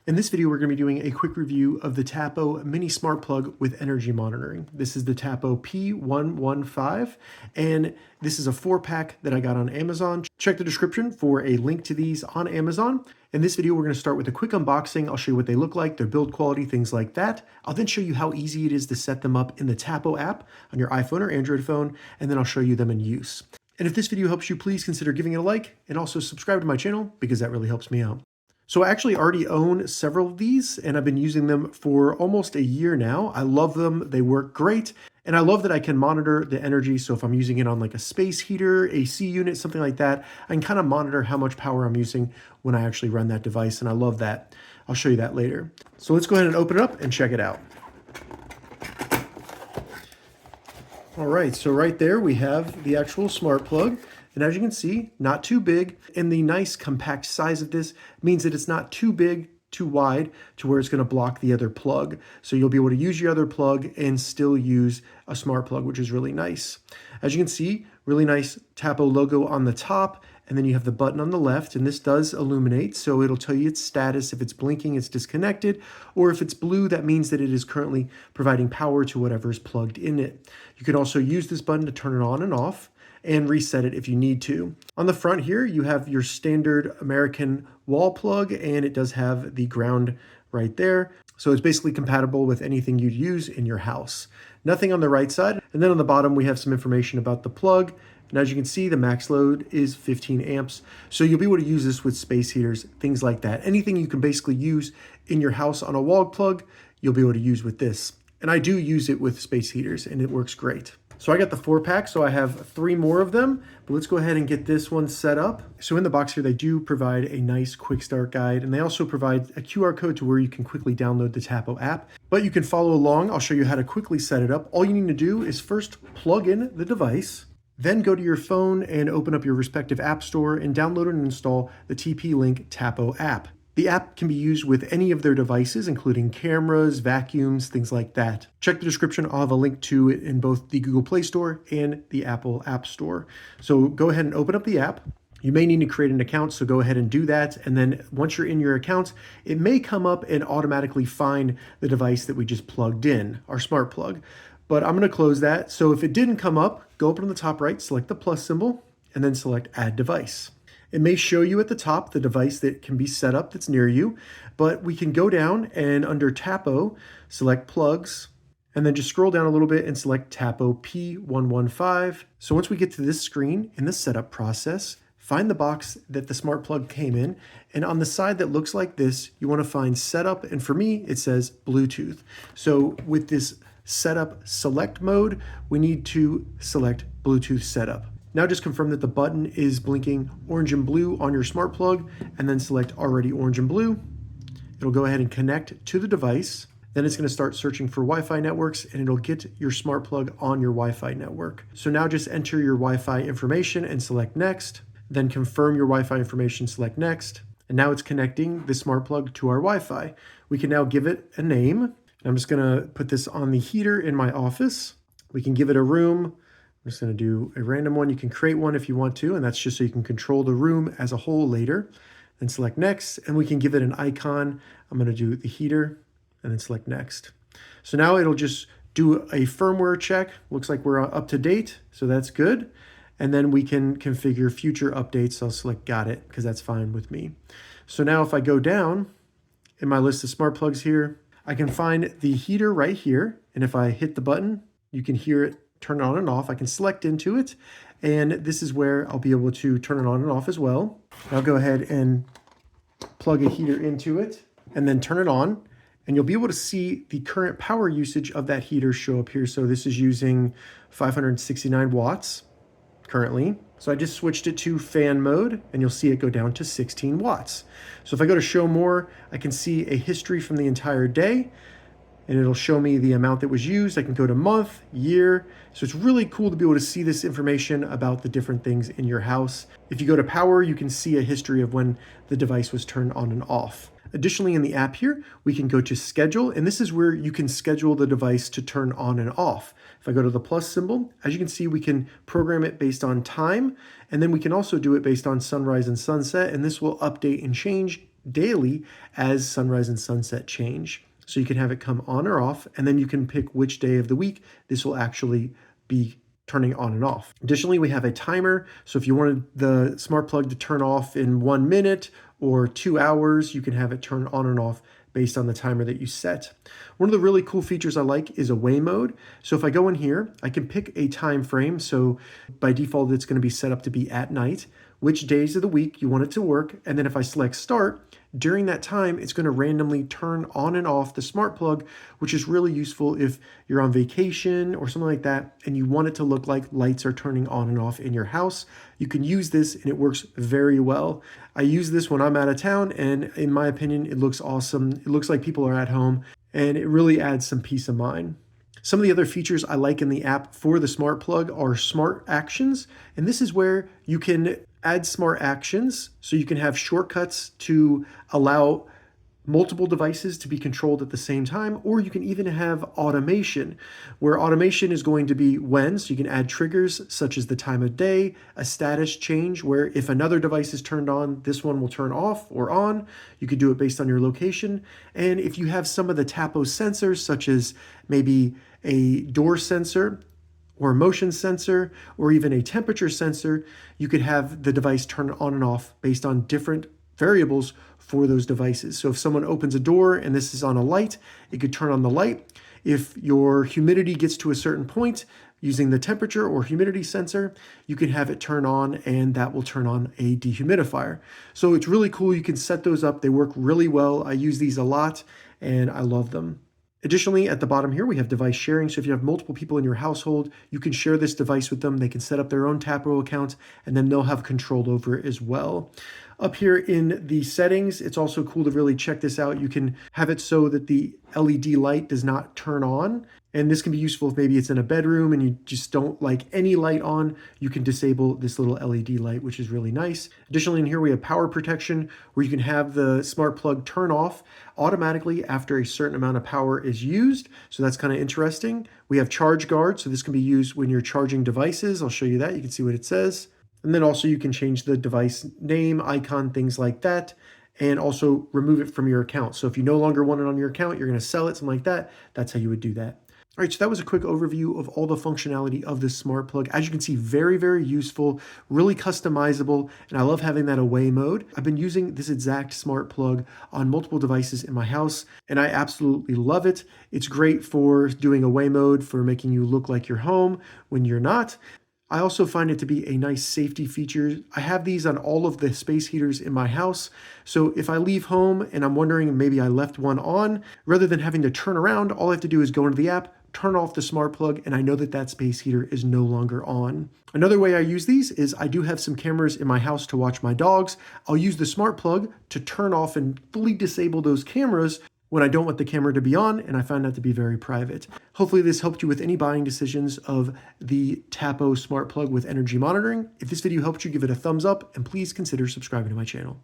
In this video, we're going to be doing a quick review of the Tapo mini smart plug with energy monitoring. This is the Tapo P115, and this is a 4-pack that I got on Amazon. Check the description for a link to these on Amazon. In this video, we're going to start with a quick unboxing. I'll show you what they look like, their build quality, things like that. I'll then show you how easy it is to set them up in the Tapo app on your iPhone or Android phone, and then I'll show you them in use. And if this video helps you, please consider giving it a like and also subscribe to my channel because that really helps me out. So I actually already own several of these and I've been using them for almost a year now. I love them, they work great. And I love that I can monitor the energy. So if I'm using it on like a space heater, AC unit, something like that, I can kind of monitor how much power I'm using when I actually run that device. And I love that. I'll show you that later. So let's go ahead and open it up and check it out. All right, so right there we have the actual smart plug. And as you can see, not too big, and the nice compact size of this means that it's not too big, too wide, to where it's going to block the other plug. So you'll be able to use your other plug and still use a smart plug, which is really nice. As you can see, really nice Tapo logo on the top, and then you have the button on the left, and this does illuminate, so it'll tell you its status. If it's blinking, it's disconnected, or if it's blue, that means that it is currently providing power to whatever is plugged in it. You can also use this button to turn it on and off, and reset it if you need to. On the front here, you have your standard American wall plug, and it does have the ground right there. So it's basically compatible with anything you'd use in your house. Nothing on the right side. And then on the bottom, we have some information about the plug. And as you can see, the max load is 15 amps. So you'll be able to use this with space heaters, things like that. Anything you can basically use in your house on a wall plug, you'll be able to use with this. And I do use it with space heaters, and it works great. So I got the 4-pack, so I have 3 more of them, but let's go ahead and get this one set up. So in the box here, they do provide a nice quick start guide, and they also provide a QR code to where you can quickly download the Tapo app, but you can follow along. I'll show you how to quickly set it up. All you need to do is first plug in the device, then go to your phone and open up your respective app store and download and install the TP-Link Tapo app. The app can be used with any of their devices, including cameras, vacuums, things like that. Check the description. I'll have a link to it in both the Google Play Store and the Apple App Store. So go ahead and open up the app. You may need to create an account, so go ahead and do that. And then once you're in your account, it may come up and automatically find the device that we just plugged in, our smart plug. But I'm going to close that. So if it didn't come up, go up on the top right, select the plus symbol, and then select Add Device. It may show you at the top the device that can be set up that's near you, but we can go down and under Tapo, select Plugs, and then just scroll down a little bit and select Tapo P115. So once we get to this screen in the setup process, find the box that the smart plug came in, and on the side that looks like this, you want to find Setup, and for me, it says Bluetooth. So with this Setup Select mode, we need to select Bluetooth Setup. Now just confirm that the button is blinking orange and blue on your smart plug, and then select Already Orange and Blue. It'll go ahead and connect to the device. Then it's going to start searching for Wi-Fi networks, and it'll get your smart plug on your Wi-Fi network. So now just enter your Wi-Fi information and select Next. Then confirm your Wi-Fi information, select Next. And now it's connecting the smart plug to our Wi-Fi. We can now give it a name. I'm just going to put this on the heater in my office. We can give it a room. I'm just going to do a random one. You can create one if you want to, and that's just so you can control the room as a whole later. Then select Next, and we can give it an icon. I'm going to do the heater, and then select Next. So now it'll just do a firmware check. Looks like we're up to date, so that's good. And then we can configure future updates. I'll select Got It, because that's fine with me. So now if I go down in my list of smart plugs here, I can find the heater right here. And if I hit the button, you can hear it turn it on and off. I can select into it, and this is where I'll be able to turn it on and off as well. I'll go ahead and plug a heater into it and then turn it on, and you'll be able to see the current power usage of that heater show up here. So this is using 569 watts currently. So I just switched it to fan mode, and you'll see it go down to 16 watts. So if I go to show more, I can see a history from the entire day, and it'll show me the amount that was used. I can go to month, year. So it's really cool to be able to see this information about the different things in your house. If you go to power, you can see a history of when the device was turned on and off. Additionally, in the app here, we can go to schedule, and this is where you can schedule the device to turn on and off. If I go to the plus symbol, as you can see, we can program it based on time, and then we can also do it based on sunrise and sunset, and this will update and change daily as sunrise and sunset change. So you can have it come on or off, and then you can pick which day of the week this will actually be turning on and off. Additionally, we have a timer. So if you wanted the smart plug to turn off in 1 minute or 2 hours, you can have it turn on and off based on the timer that you set. One of the really cool features I like is away mode. So if I go in here, I can pick a time frame. So by default, it's going to be set up to be at night, which days of the week you want it to work. And then if I select start, during that time, it's going to randomly turn on and off the smart plug, which is really useful if you're on vacation or something like that, and you want it to look like lights are turning on and off in your house. You can use this and it works very well. I use this when I'm out of town, and in my opinion, it looks awesome. It looks like people are at home, and it really adds some peace of mind. Some of the other features I like in the app for the smart plug are smart actions, and this is where you can add smart actions so you can have shortcuts to allow multiple devices to be controlled at the same time, or you can even have automation, where automation is going to be when, so you can add triggers such as the time of day, a status change where if another device is turned on, this one will turn off or on. You could do it based on your location. And if you have some of the Tapo sensors, such as maybe a door sensor, or a motion sensor, or even a temperature sensor, you could have the device turn on and off based on different variables for those devices. So if someone opens a door and this is on a light, it could turn on the light. If your humidity gets to a certain point, using the temperature or humidity sensor, you can have it turn on and that will turn on a dehumidifier. So it's really cool. You can set those up. They work really well. I use these a lot and I love them. Additionally, at the bottom here, we have device sharing. So if you have multiple people in your household, you can share this device with them. They can set up their own Tapo account, and then they'll have control over it as well. Up here in the settings, it's also cool to really check this out. You can have it so that the LED light does not turn on. And this can be useful if maybe it's in a bedroom and you just don't like any light on. You can disable this little LED light, which is really nice. Additionally, in here we have power protection, where you can have the smart plug turn off automatically after a certain amount of power is used. So that's kind of interesting. We have charge guard, so this can be used when you're charging devices. I'll show you that. You can see what it says. And then also you can change the device name, icon, things like that, and also remove it from your account. So if you no longer want it on your account, you're going to sell it, something like that. That's how you would do that. All right, so that was a quick overview of all the functionality of this smart plug. As you can see, very, very useful, really customizable, and I love having that away mode. I've been using this exact smart plug on multiple devices in my house, and I absolutely love it. It's great for doing away mode, for making you look like you're home when you're not. I also find it to be a nice safety feature. I have these on all of the space heaters in my house. So if I leave home and I'm wondering maybe I left one on, rather than having to turn around, all I have to do is go into the app, turn off the smart plug, and I know that that space heater is no longer on. Another way I use these is I do have some cameras in my house to watch my dogs. I'll use the smart plug to turn off and fully disable those cameras when I don't want the camera to be on, and I find that to be very private. Hopefully this helped you with any buying decisions of the Tapo Smart Plug with energy monitoring. If this video helped you, give it a thumbs up, and please consider subscribing to my channel.